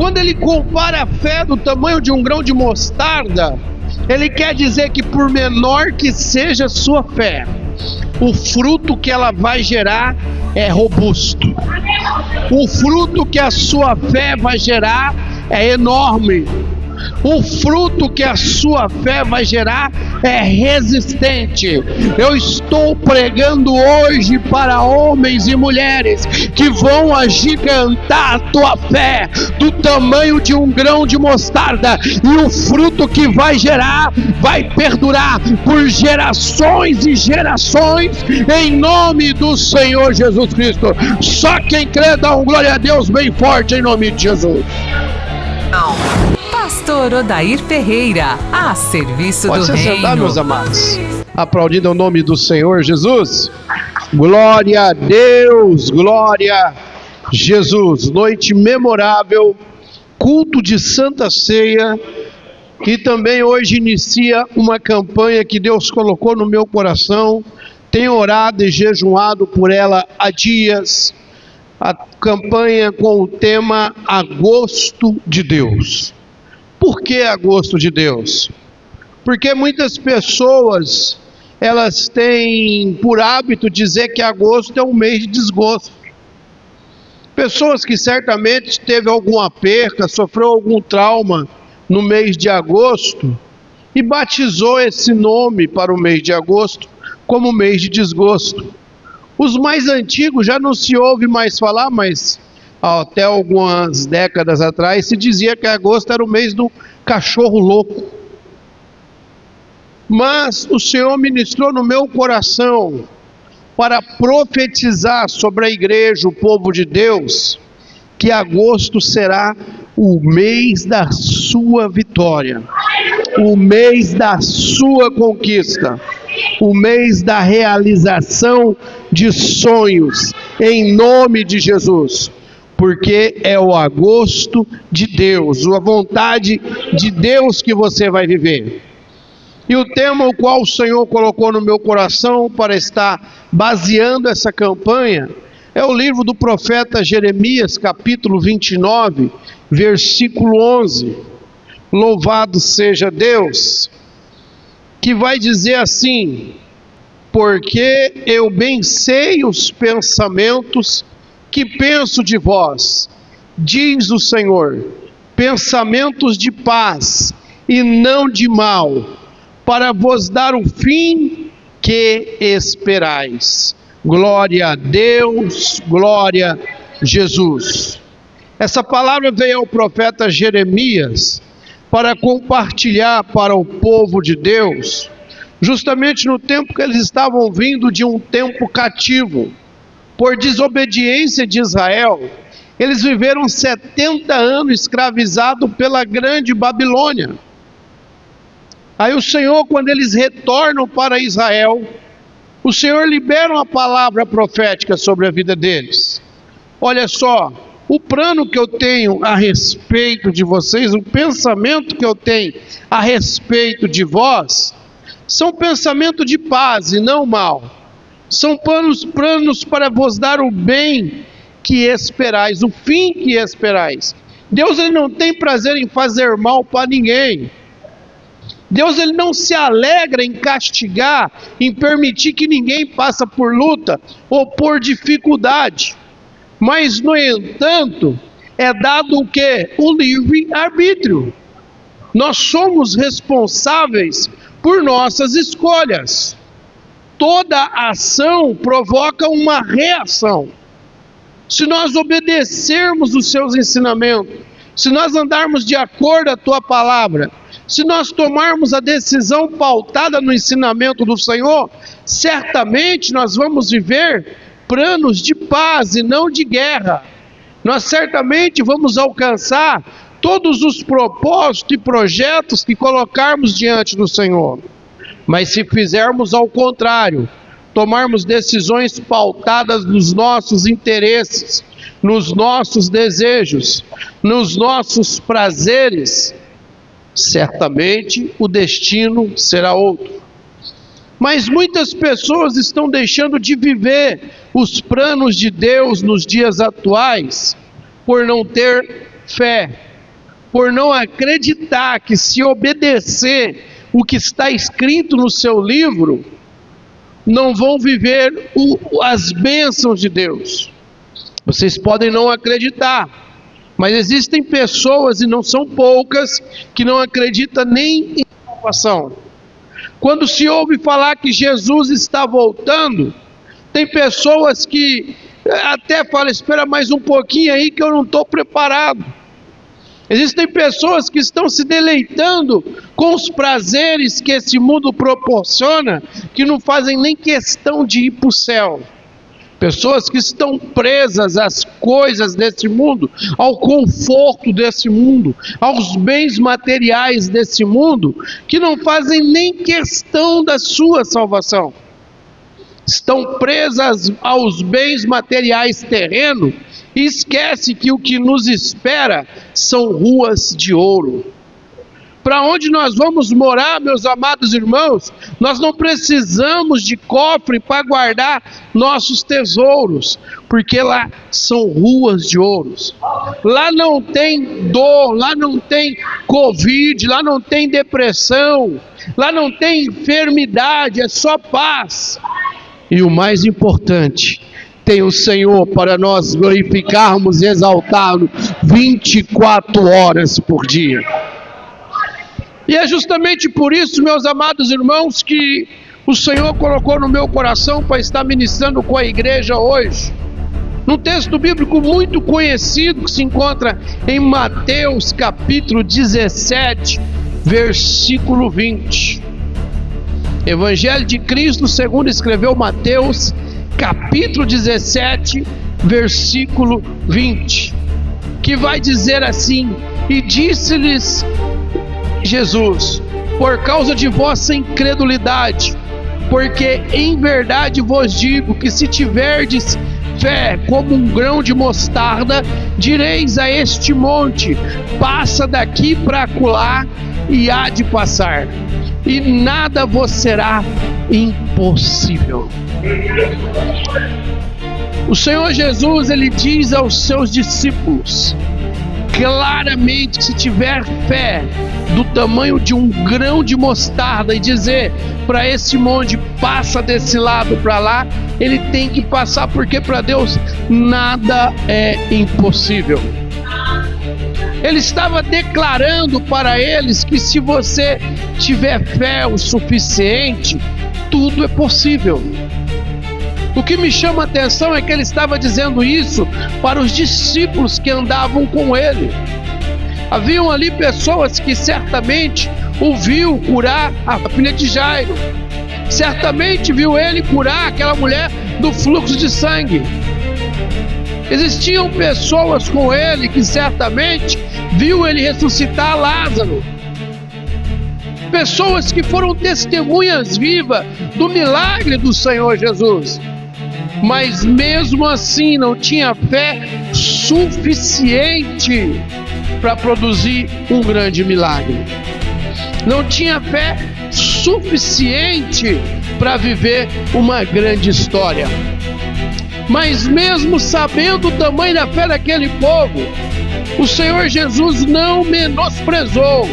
Quando ele compara a fé do tamanho de um grão de mostarda, ele quer dizer que por menor que seja a sua fé, o fruto que ela vai gerar é robusto. O fruto que a sua fé vai gerar é enorme. O fruto que a sua fé vai gerar é resistente. Eu estou pregando hoje para homens e mulheres que vão agigantar a tua fé do tamanho de um grão de mostarda, e o fruto que vai gerar vai perdurar por gerações e gerações, em nome do Senhor Jesus Cristo. Só quem crê dá um glória a Deus bem forte em nome de Jesus. Pastor Odair Ferreira, a serviço do Reino. Pode se sentar, meus amados. Aplaudindo o nome do Senhor Jesus. Glória a Deus, glória a Jesus. Noite memorável, culto de Santa Ceia. E também hoje inicia uma campanha que Deus colocou no meu coração. Tenho orado e jejuado por ela há dias. A campanha com o tema Agosto de Deus. Por que agosto de Deus? Porque muitas pessoas, elas têm por hábito dizer que agosto é um mês de desgosto. Pessoas que certamente teve alguma perca, sofreu algum trauma no mês de agosto e batizou esse nome para o mês de agosto como mês de desgosto. Os mais antigos já não se ouve mais falar, mas até algumas décadas atrás se dizia que agosto era o mês do cachorro louco. Mas o Senhor ministrou no meu coração para profetizar sobre a igreja, o povo de Deus, que agosto será o mês da sua vitória, o mês da sua conquista, o mês da realização de sonhos, em nome de Jesus. Porque é o agosto de Deus, a vontade de Deus que você vai viver. E o tema o qual o Senhor colocou no meu coração para estar baseando essa campanha é o livro do profeta Jeremias, capítulo 29, versículo 11. Louvado seja Deus, que vai dizer assim: porque eu bem sei os pensamentos que penso de vós, diz o Senhor, pensamentos de paz e não de mal, para vos dar o fim que esperais. Glória a Deus, glória a Jesus. Essa palavra veio ao profeta Jeremias para compartilhar para o povo de Deus, justamente no tempo que eles estavam vindo de um tempo cativo. Por desobediência de Israel, eles viveram 70 anos escravizados pela grande Babilônia. Aí o Senhor, quando eles retornam para Israel, o Senhor libera uma palavra profética sobre a vida deles. Olha só, o plano que eu tenho a respeito de vocês, o pensamento que eu tenho a respeito de vós, são pensamentos de paz e não mal. São planos para vos dar o bem que esperais, o fim que esperais. Deus, ele não tem prazer em fazer mal para ninguém. Deus, ele não se alegra em castigar, em permitir que ninguém passe por luta ou por dificuldade. Mas, no entanto, é dado o quê? O livre-arbítrio. Nós somos responsáveis por nossas escolhas. Toda ação provoca uma reação. Se nós obedecermos os seus ensinamentos, se nós andarmos de acordo com a tua palavra, se nós tomarmos a decisão pautada no ensinamento do Senhor, certamente nós vamos viver planos de paz e não de guerra. Nós certamente vamos alcançar todos os propósitos e projetos que colocarmos diante do Senhor. Mas se fizermos ao contrário, tomarmos decisões pautadas nos nossos interesses, nos nossos desejos, nos nossos prazeres, certamente o destino será outro. Mas muitas pessoas estão deixando de viver os planos de Deus nos dias atuais, por não ter fé, por não acreditar que se obedecer o que está escrito no seu livro, não vão viver as bênçãos de Deus. Vocês podem não acreditar, mas existem pessoas, e não são poucas, que não acreditam nem em salvação. Quando se ouve falar que Jesus está voltando, tem pessoas que até falam: espera mais um pouquinho aí que eu não estou preparado. Existem pessoas que estão se deleitando com os prazeres que esse mundo proporciona, que não fazem nem questão de ir para o céu. Pessoas que estão presas às coisas desse mundo, ao conforto desse mundo, aos bens materiais desse mundo, que não fazem nem questão da sua salvação. Estão presas aos bens materiais terrenos e esquece que o que nos espera são ruas de ouro. Para onde nós vamos morar, meus amados irmãos, nós não precisamos de cofre para guardar nossos tesouros, porque lá são ruas de ouros. Lá não tem dor, lá não tem Covid, lá não tem depressão, lá não tem enfermidade, é só paz. E o mais importante, tem o Senhor para nós glorificarmos e exaltá-lo 24 horas por dia. E é justamente por isso, meus amados irmãos, que o Senhor colocou no meu coração para estar ministrando com a igreja hoje. Num texto bíblico muito conhecido que se encontra em Mateus capítulo 17, versículo 20. Evangelho de Cristo segundo escreveu Mateus, capítulo 17, versículo 20, que vai dizer assim: e disse-lhes Jesus: por causa de vossa incredulidade, porque em verdade vos digo que se tiverdes fé como um grão de mostarda, direis a este monte: passa daqui para acolá, e há de passar, e nada vos será impossível. O Senhor Jesus, ele diz aos seus discípulos claramente que se tiver fé do tamanho de um grão de mostarda e dizer para esse monte: passa desse lado para lá, ele tem que passar, porque para Deus nada é impossível. Ele estava declarando para eles que se você tiver fé o suficiente, tudo é possível. O que me chama a atenção é que ele estava dizendo isso para os discípulos que andavam com ele. Haviam ali pessoas que certamente o viu curar a filha de Jairo, certamente viu ele curar aquela mulher do fluxo de sangue. Existiam pessoas com ele que certamente viu ele ressuscitar Lázaro. Pessoas que foram testemunhas vivas do milagre do Senhor Jesus. Mas mesmo assim não tinha fé suficiente para produzir um grande milagre. Não tinha fé suficiente para viver uma grande história. Mas mesmo sabendo o tamanho da fé daquele povo, o Senhor Jesus não menosprezou.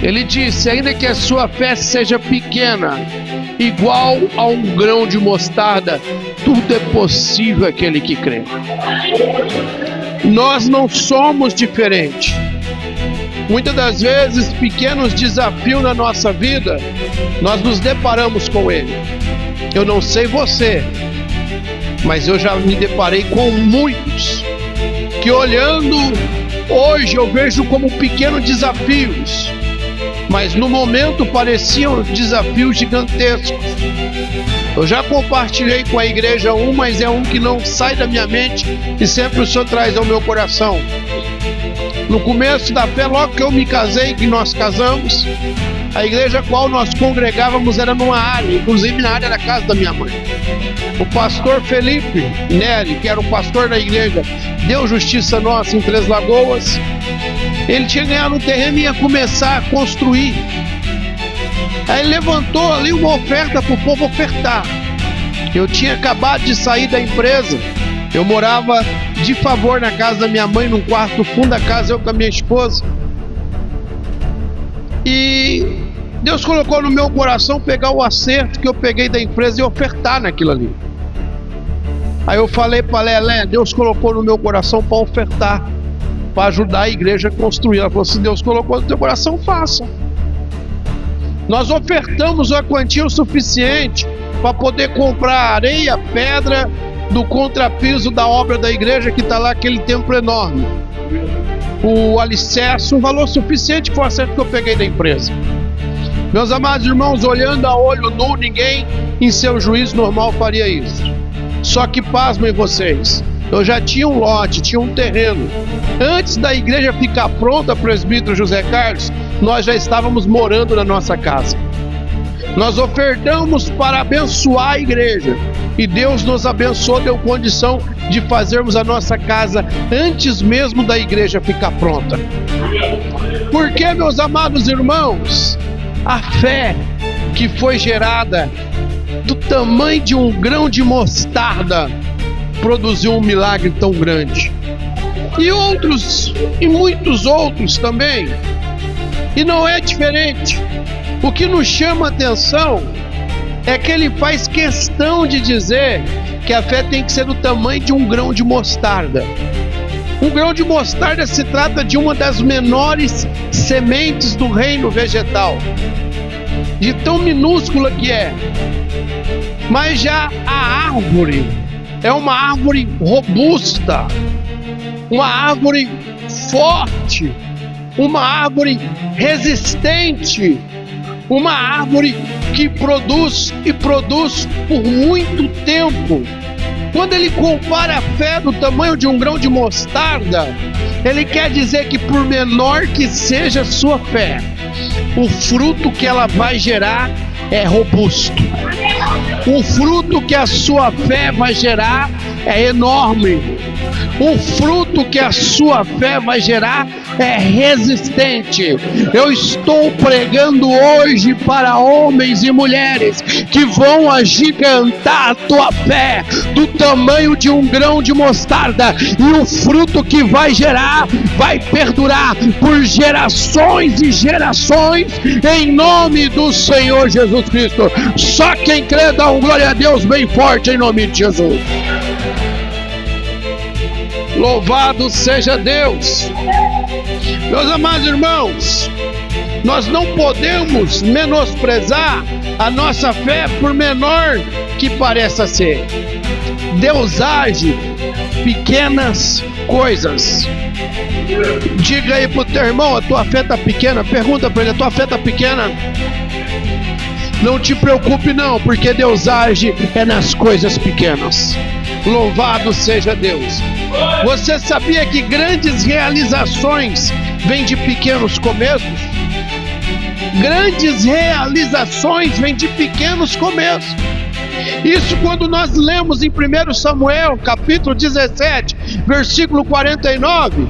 Ele disse: ainda que a sua fé seja pequena, igual a um grão de mostarda, tudo é possível àquele que crê. Nós não somos diferentes. Muitas das vezes, pequenos desafios na nossa vida, nós nos deparamos com ele. Eu não sei você, mas eu já me deparei com muitos, que olhando hoje eu vejo como pequenos desafios, mas no momento pareciam desafios gigantescos. Eu já compartilhei com a igreja mas é um que não sai da minha mente e sempre o Senhor traz ao meu coração. No começo da fé, logo que eu me casei, que nós casamos, a igreja a qual nós congregávamos era numa área, inclusive na área da casa da minha mãe. O pastor Felipe Neri, que era o pastor da igreja Deus Justiça Nossa em Três Lagoas, ele tinha ganhado um terreno e ia começar a construir. Aí ele levantou ali uma oferta para o povo ofertar. Eu tinha acabado de sair da empresa, eu morava de favor na casa da minha mãe, num quarto fundo da casa, eu com a minha esposa. E Deus colocou no meu coração pegar o acerto que eu peguei da empresa e ofertar naquilo ali. Aí eu falei para Lelé, Deus colocou no meu coração para ofertar, para ajudar a igreja a construir. Ela falou assim, Deus colocou no teu coração, faça. Nós ofertamos uma quantia o suficiente para poder comprar areia, pedra do contrapiso da obra da igreja que está lá, aquele templo enorme. O alicerce, um valor suficiente para o acerto que eu peguei da empresa. Meus amados irmãos, olhando a olho nu, ninguém em seu juízo normal faria isso. Só que pasmem vocês, eu já tinha um lote, tinha um terreno. Antes da igreja ficar pronta, presbítero José Carlos, nós já estávamos morando na nossa casa. Nós ofertamos para abençoar a igreja. E Deus nos abençoou, deu condição de fazermos a nossa casa antes mesmo da igreja ficar pronta. Porque, meus amados irmãos, a fé que foi gerada do tamanho de um grão de mostarda produziu um milagre tão grande. E muitos outros também. E não é diferente. O que nos chama a atenção é que ele faz questão de dizer que a fé tem que ser do tamanho de um grão de mostarda. Um grão de mostarda se trata de uma das menores sementes do reino vegetal, de tão minúscula que é. Mas já a árvore é uma árvore robusta, uma árvore forte, uma árvore resistente, uma árvore que produz e produz por muito tempo. Quando ele compara a fé do tamanho de um grão de mostarda, ele quer dizer que por menor que seja a sua fé, o fruto que ela vai gerar é robusto. O fruto que a sua fé vai gerar é enorme. O fruto que a sua fé vai gerar é resistente. Eu estou pregando hoje para homens e mulheres que vão agigantar a tua fé do tamanho de um grão de mostarda, e o fruto que vai gerar vai perdurar por gerações e gerações, em nome do Senhor Jesus Cristo. Só quem crê dá um glória a Deus bem forte em nome de Jesus. Louvado seja Deus. Meus amados irmãos, nós não podemos menosprezar a nossa fé, por menor que pareça ser. Deus age pequenas coisas. Diga aí pro teu irmão, a tua fé está pequena? Pergunta para ele, a tua fé está pequena? Não te preocupe não, porque Deus age é nas coisas pequenas. Louvado seja Deus. Você sabia que grandes realizações vêm de pequenos começos? Grandes realizações vêm de pequenos começos. Isso quando nós lemos em 1 Samuel, capítulo 17, versículo 49,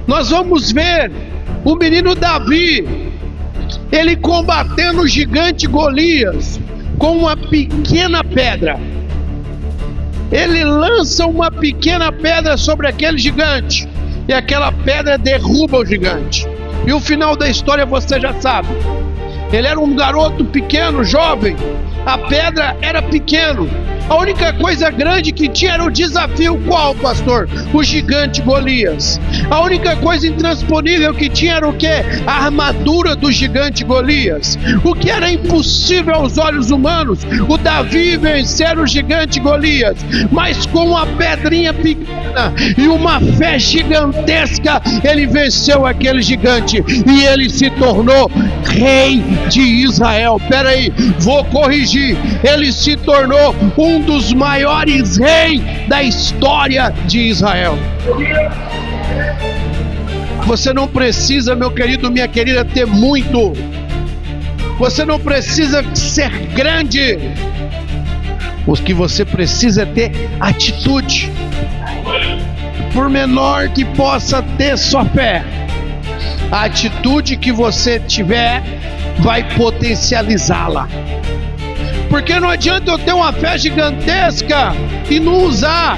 nós vamos ver o menino Davi, ele combatendo o gigante Golias com uma pequena pedra. Ele lança uma pequena pedra sobre aquele gigante, e aquela pedra derruba o gigante. E o final da história você já sabe. Ele era um garoto pequeno, jovem. A pedra era pequena. A única coisa grande que tinha era o desafio. Qual, pastor? O gigante Golias. A única coisa intransponível que tinha era o quê? A armadura do gigante Golias. O que era impossível aos olhos humanos, o Davi vencer o gigante Golias. Mas com uma pedrinha pequena e uma fé gigantesca, ele venceu aquele gigante e ele se tornou rei de Israel. Peraí, vou corrigir. Ele se tornou um dos maiores reis da história de Israel. Você não precisa, meu querido, minha querida, ter muito. Você não precisa ser grande. O que você precisa é ter atitude. Por menor que possa ter sua fé, a atitude que você tiver vai potencializá-la. Porque não adianta eu ter uma fé gigantesca e não usar.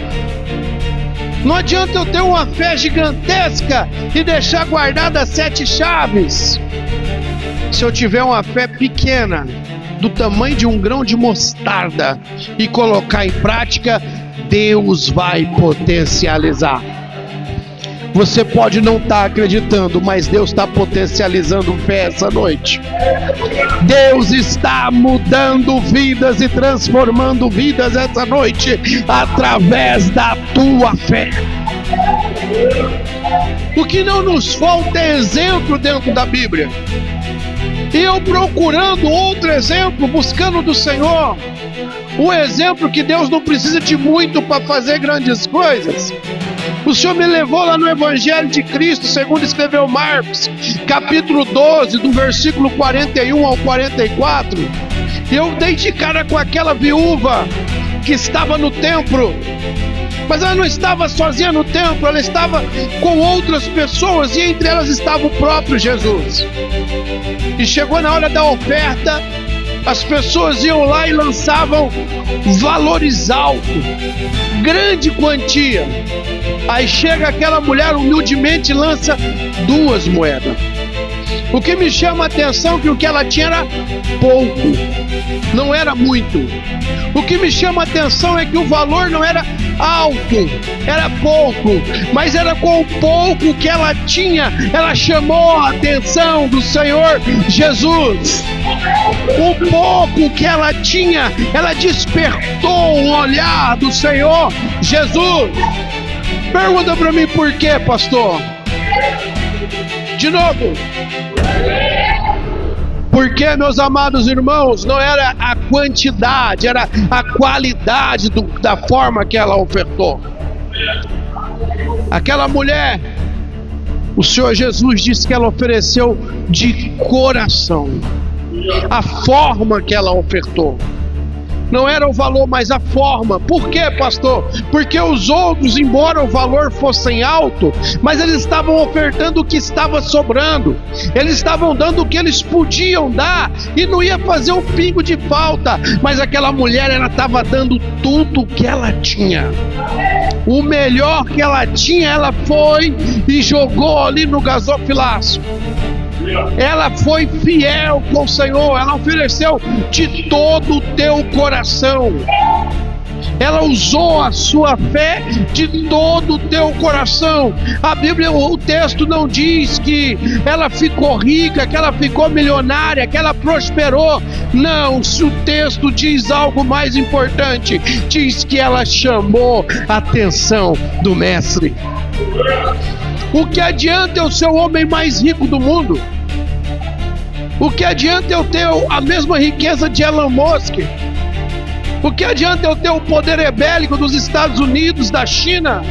Não adianta eu ter uma fé gigantesca e deixar guardadas 7 chaves. Se eu tiver uma fé pequena, do tamanho de um grão de mostarda, e colocar em prática, Deus vai potencializar. Você pode não estar acreditando, mas Deus está potencializando fé essa noite. Deus está mudando vidas e transformando vidas essa noite, através da tua fé. O que não nos falta é exemplo dentro da Bíblia. E eu procurando outro exemplo, buscando do Senhor, um exemplo que Deus não precisa de muito para fazer grandes coisas. O Senhor me levou lá no Evangelho de Cristo, segundo escreveu Marcos, capítulo 12, do versículo 41 ao 44. E eu dei de cara com aquela viúva que estava no templo. Mas ela não estava sozinha no templo, ela estava com outras pessoas, e entre elas estava o próprio Jesus. E chegou na hora da oferta, as pessoas iam lá e lançavam valores altos, grande quantia. Aí chega aquela mulher, humildemente lança 2 moedas. O que me chama a atenção é que o que ela tinha era pouco, não era muito. O que me chama a atenção é que o valor não era alto, era pouco, mas era com o pouco que ela tinha, ela chamou a atenção do Senhor Jesus. O pouco que ela tinha, ela despertou o olhar do Senhor Jesus. Pergunta para mim por quê, pastor? De novo. Porque, meus amados irmãos, não era a quantidade, era a qualidade da forma que ela ofertou. Aquela mulher, o Senhor Jesus disse que ela ofereceu de coração. A forma que ela ofertou. Não era o valor, mas a forma. Por quê, pastor? Porque os outros, embora o valor fosse alto, mas eles estavam ofertando o que estava sobrando. Eles estavam dando o que eles podiam dar e não ia fazer um pingo de falta. Mas aquela mulher, ela estava dando tudo o que ela tinha. O melhor que ela tinha, ela foi e jogou ali no gasofilácio. Ela foi fiel com o Senhor, ela ofereceu de todo o teu coração. Ela usou a sua fé de todo o teu coração. A Bíblia, o texto não diz que ela ficou rica, que ela ficou milionária, que ela prosperou. Não, o texto diz algo mais importante. Diz que ela chamou a atenção do mestre. O que adianta eu ser o homem mais rico do mundo? O que adianta eu ter a mesma riqueza de Elon Musk? O que adianta eu ter o poder bélico dos Estados Unidos, da China?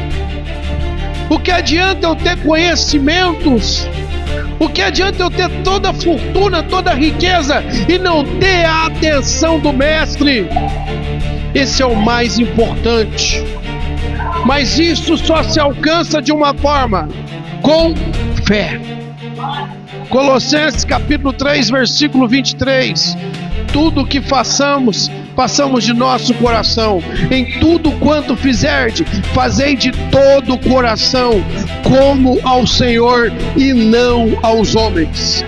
O que adianta eu ter conhecimentos? O que adianta eu ter toda a fortuna, toda a riqueza e não ter a atenção do mestre? Esse é o mais importante. Mas isso só se alcança de uma forma: com fé. Colossenses capítulo 3, versículo 23. Tudo o que façamos, façamos de nosso coração. Em tudo quanto fizerdes, fazei de todo o coração, como ao Senhor e não aos homens.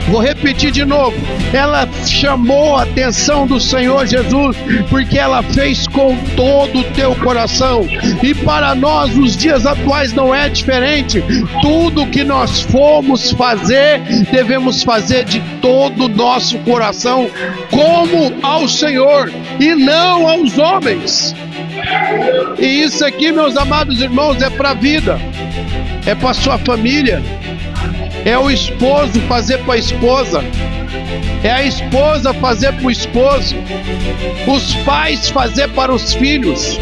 Vou repetir de novo. Ela chamou a atenção do Senhor Jesus, porque ela fez com todo o teu coração. E para nós, nos dias atuais, não é diferente. Tudo que nós formos fazer, devemos fazer de todo o nosso coração, como ao Senhor e não aos homens. E isso aqui, meus amados irmãos, é para a vida, é para sua família, é o esposo fazer para a esposa, é a esposa fazer para o esposo, os pais fazer para os filhos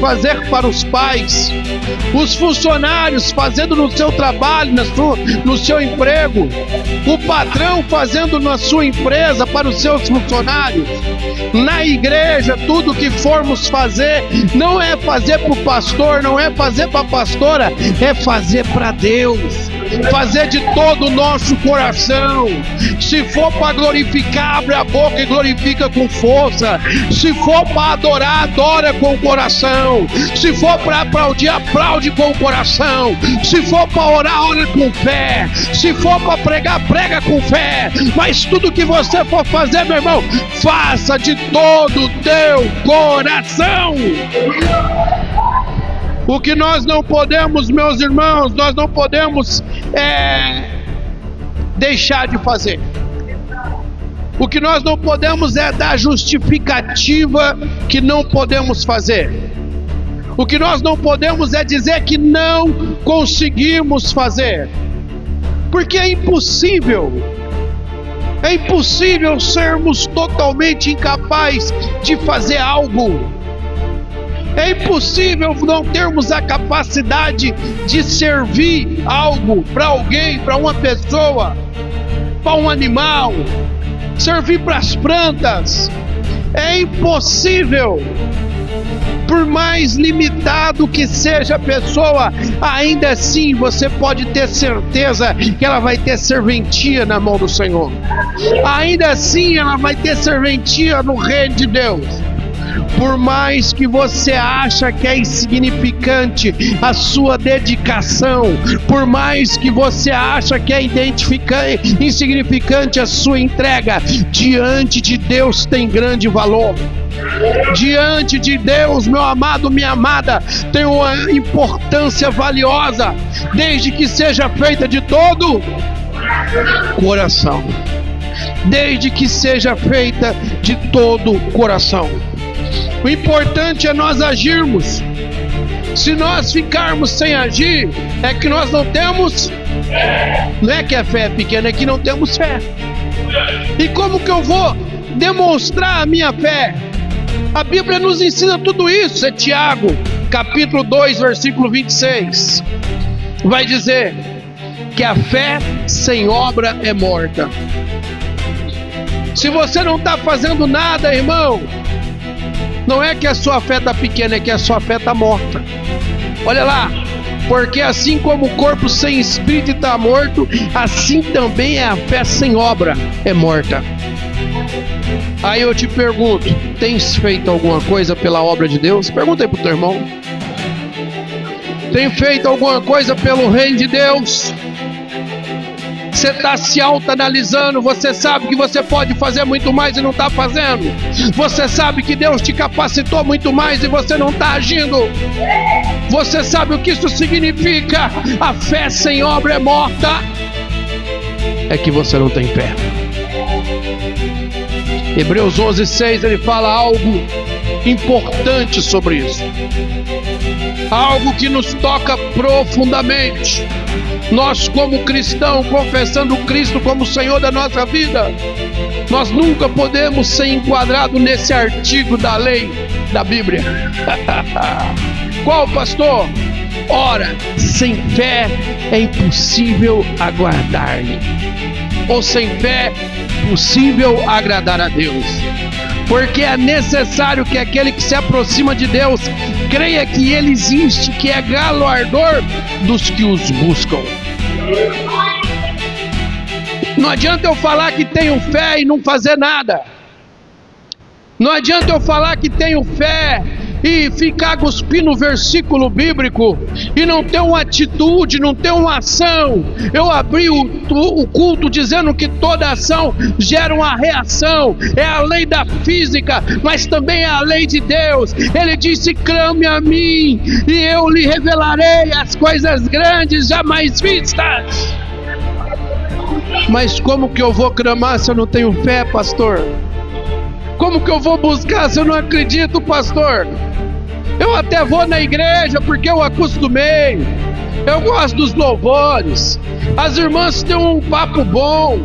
fazer para os pais, os funcionários fazendo no seu trabalho, no seu emprego, o patrão fazendo na sua empresa para os seus funcionários. Na igreja, tudo que formos fazer, não é fazer para o pastor, não é fazer para a pastora, é fazer para Deus. fazer de todo o nosso coração. Se for para glorificar, abre a boca e glorifica com força. Se for para adorar, adora com o coração. Se for para aplaudir, aplaude com o coração. Se for para orar, ora com fé. Se for para pregar, prega com fé. Mas tudo que você for fazer, meu irmão, faça de todo o teu coração. O que nós não podemos, meus irmãos, nós não podemos deixar de fazer. O que nós não podemos é dar justificativa que não podemos fazer. O que nós não podemos é dizer que não conseguimos fazer. Porque é impossível. É impossível sermos totalmente incapazes de fazer algo. É impossível não termos a capacidade de servir algo para alguém, para uma pessoa, para um animal, servir para as plantas. É impossível. Por mais limitado que seja a pessoa, ainda assim você pode ter certeza que ela vai ter serventia na mão do Senhor. Ainda assim ela vai ter serventia no reino de Deus. Por mais que você acha que é insignificante a sua dedicação, por mais que você acha que é insignificante a sua entrega, diante de Deus tem grande valor. Diante de Deus, meu amado, minha amada, tem uma importância valiosa, desde que seja feita de todo coração. Desde que seja feita de todo coração. O importante é nós agirmos. Se nós ficarmos sem agir, é que nós não temos. Não é que a fé é pequena, é que não temos fé. E como que eu vou demonstrar a minha fé? A Bíblia nos ensina tudo isso. É Tiago, capítulo 2, versículo 26. Vai dizer que a fé sem obra é morta. Se você não está fazendo nada, irmão, não é que a sua fé está pequena, é que a sua fé está morta. Olha lá, porque assim como o corpo sem espírito está morto, assim também é a fé sem obra, é morta. Aí eu te pergunto, tens feito alguma coisa pela obra de Deus? Pergunta aí pro teu irmão. Tem feito alguma coisa pelo reino de Deus? Você está se autoanalisando, você sabe que você pode fazer muito mais e não está fazendo. Você sabe que Deus te capacitou muito mais e você não está agindo. Você sabe o que isso significa? A fé sem obra é morta. É que você não tem fé. Hebreus 11:6, ele fala algo importante sobre isso. Algo que nos toca profundamente. Nós, como cristãos, confessando Cristo como Senhor da nossa vida, nós nunca podemos ser enquadrados nesse artigo da lei da Bíblia. Qual, pastor? Ora, sem fé é impossível agradar-lhe. Ou sem fé é possível agradar a Deus. Porque é necessário que aquele que se aproxima de Deus creia que Ele existe, que é galardador dos que os buscam. Não adianta eu falar que tenho fé e não fazer nada. Não adianta eu falar que tenho fé e ficar cuspindo o versículo bíblico e não ter uma atitude, não ter uma ação. Eu abri o culto dizendo que toda ação gera uma reação. É a lei da física, mas também é a lei de Deus. Ele disse: clame a mim e eu lhe revelarei as coisas grandes jamais vistas. Mas como que eu vou clamar se eu não tenho fé, pastor? Como que eu vou buscar se eu não acredito, pastor? Eu até vou na igreja porque eu acostumei. Eu gosto dos louvores. As irmãs têm um papo bom.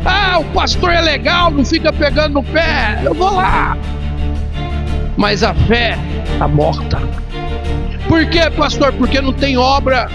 Ah, o pastor é legal, não fica pegando no pé. Eu vou lá. Mas a fé está morta. Por quê, pastor? Porque não tem obra.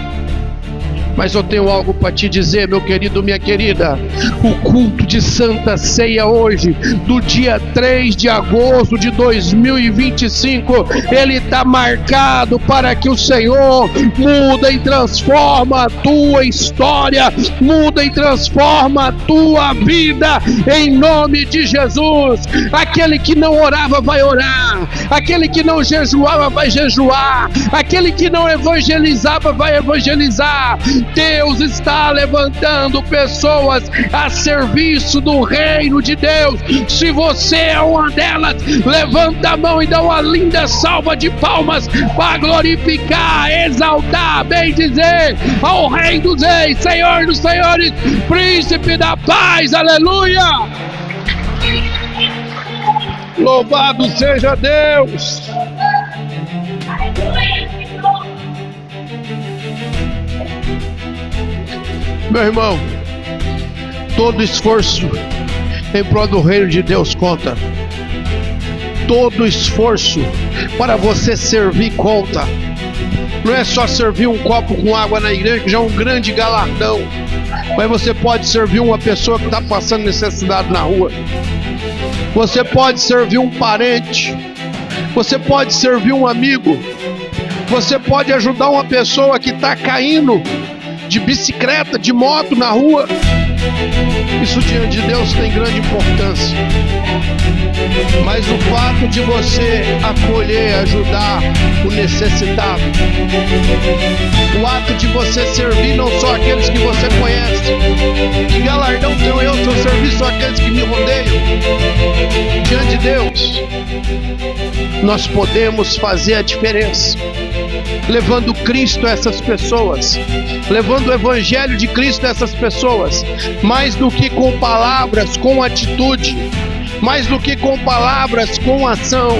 Mas eu tenho algo para te dizer, meu querido, minha querida. O culto de Santa Ceia hoje, do dia 3 de agosto de 2025, ele está marcado para que o Senhor muda e transforma a tua história, muda e transforma a tua vida, em nome de Jesus. Aquele que não orava vai orar, aquele que não jejuava vai jejuar, aquele que não evangelizava vai evangelizar. Deus está levantando pessoas a serviço do reino de Deus. Se você é uma delas, levanta a mão e dá uma linda salva de palmas para glorificar, exaltar, bendizer ao Rei dos Reis, Senhor dos Senhores, Príncipe da Paz. Aleluia! Louvado seja Deus! Meu irmão, todo esforço em prol do reino de Deus conta. Todo esforço para você servir conta. Não é só servir um copo com água na igreja, que já é um grande galardão. Mas você pode servir uma pessoa que está passando necessidade na rua. Você pode servir um parente. Você pode servir um amigo. Você pode ajudar uma pessoa que está caindo de bicicleta, de moto na rua. Isso diante de Deus tem grande importância. Mas o fato de você acolher, ajudar o necessitado, o ato de você servir não só aqueles que você conhece, que galardão tenho eu se eu servir só aqueles que me rodeiam. Diante de Deus, nós podemos fazer a diferença, levando Cristo a essas pessoas, levando o Evangelho de Cristo a essas pessoas, mais do que com palavras, com atitude, mais do que com palavras, com ação.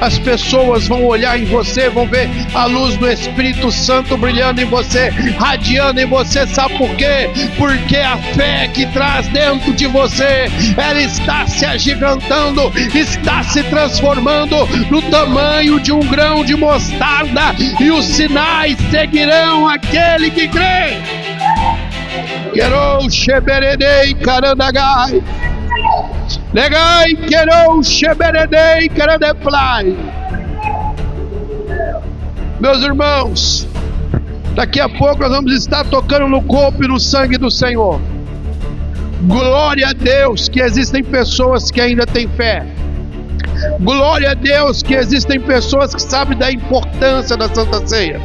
As pessoas vão olhar em você, vão ver a luz do Espírito Santo brilhando em você, radiando em você. Sabe por quê? Porque a fé que traz dentro de você, ela está se agigantando, está se transformando no tamanho de um grão de mostarda, e os sinais seguirão aquele que crê. Quero sheberedei carandagai, legai quero sheberedei carandeplai. Meus irmãos, daqui a pouco nós vamos estar tocando no corpo e no sangue do Senhor. Glória a Deus que existem pessoas que ainda têm fé. Glória a Deus que existem pessoas que sabem da importância da Santa Ceia.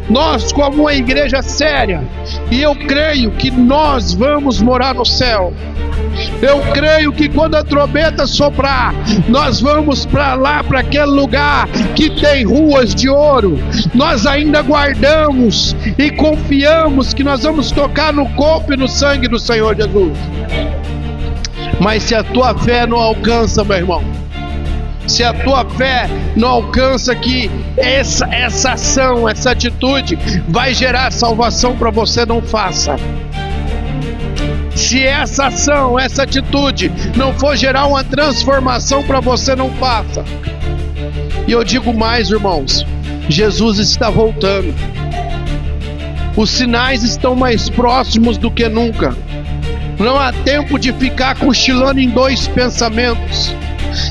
Nós, como uma igreja séria, e eu creio que nós vamos morar no céu. Eu creio que quando a trombeta soprar, nós vamos para lá, para aquele lugar que tem ruas de ouro. Nós ainda guardamos e confiamos que nós vamos tocar no corpo e no sangue do Senhor Jesus. Mas se a tua fé não alcança, meu irmão, se a tua fé não alcança que essa ação, essa atitude vai gerar salvação para você, não faça. Se essa ação, essa atitude não for gerar uma transformação para você, não faça. E eu digo mais, irmãos, Jesus está voltando. Os sinais estão mais próximos do que nunca. Não há tempo de ficar cochilando em dois pensamentos.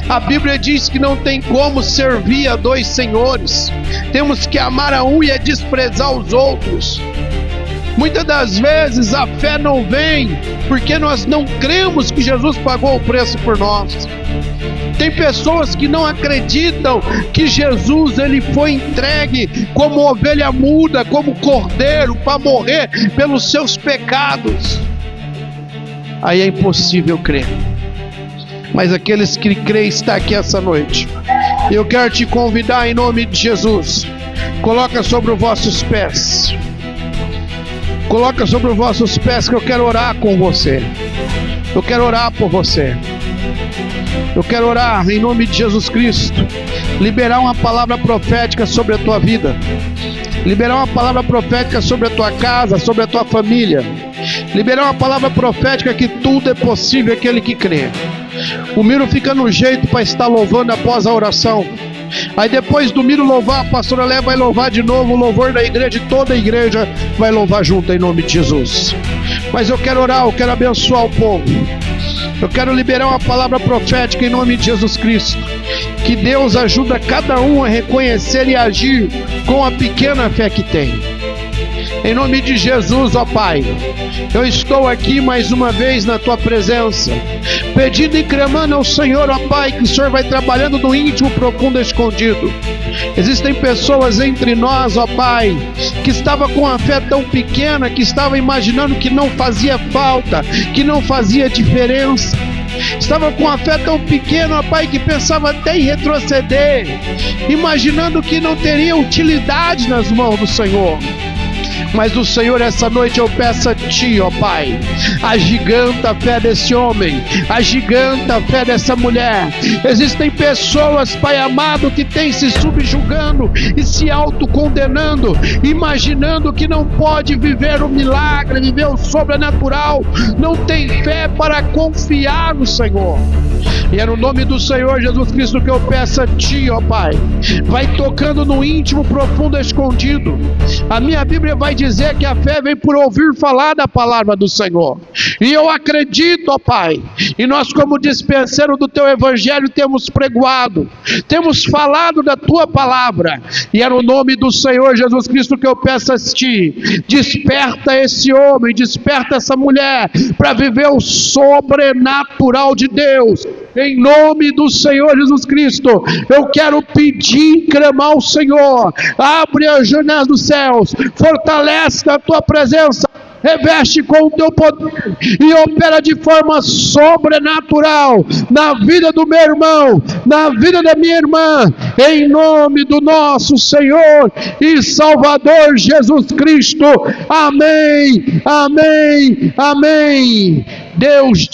A Bíblia diz que não tem como servir a dois senhores. Temos que amar a um e desprezar os outros. Muitas das vezes a fé não vem porque nós não cremos que Jesus pagou o preço por nós. Tem pessoas que não acreditam que Jesus ele foi entregue como ovelha muda, como cordeiro, para morrer pelos seus pecados. Aí é impossível crer. Mas aqueles que creem estão aqui essa noite. Eu quero te convidar em nome de Jesus. Coloca sobre os vossos pés. Coloca sobre os vossos pés que eu quero orar com você. Eu quero orar por você. Eu quero orar em nome de Jesus Cristo. Liberar uma palavra profética sobre a tua vida. Liberar uma palavra profética sobre a tua casa, sobre a tua família. Liberar uma palavra profética que tudo é possível aquele que crê. O Miro fica no jeito para estar louvando após a oração. Aí depois domingo louvar, a pastora Léa vai louvar de novo, o louvor da igreja, e toda a igreja vai louvar junto em nome de Jesus. Mas eu quero orar, eu quero abençoar o povo. Eu quero liberar uma palavra profética em nome de Jesus Cristo. Que Deus ajuda cada um a reconhecer e agir com a pequena fé que tem. Em nome de Jesus, ó Pai, eu estou aqui mais uma vez na Tua presença, pedindo e clamando ao Senhor, ó Pai, que o Senhor vai trabalhando no íntimo, profundo, escondido. Existem pessoas entre nós, ó Pai, que estava com a fé tão pequena, que estava imaginando que não fazia falta, que não fazia diferença. Estava com a fé tão pequena, ó Pai, que pensava até em retroceder, imaginando que não teria utilidade nas mãos do Senhor. Mas o Senhor, essa noite eu peço a Ti, ó Pai, agiganta a fé desse homem, agiganta a fé dessa mulher. Existem pessoas, Pai amado, que têm se subjugando e se autocondenando, imaginando que não pode viver o milagre, viver o sobrenatural, não tem fé para confiar no Senhor. E é no nome do Senhor Jesus Cristo que eu peço a Ti, ó Pai, vai tocando no íntimo, profundo, escondido. A minha Bíblia vai dizer que a fé vem por ouvir falar da palavra do Senhor. E eu acredito, ó Pai, e nós como dispenseiro do Teu Evangelho temos pregoado, temos falado da Tua palavra. E é no nome do Senhor Jesus Cristo que eu peço a Ti, desperta esse homem, desperta essa mulher, para viver o sobrenatural de Deus. Em nome do Senhor Jesus Cristo, eu quero pedir e clamar ao Senhor, abre as janelas dos céus, fortalece a Tua presença, reveste com o Teu poder e opera de forma sobrenatural na vida do meu irmão, na vida da minha irmã, em nome do nosso Senhor e Salvador Jesus Cristo. Amém, amém, amém. Deus de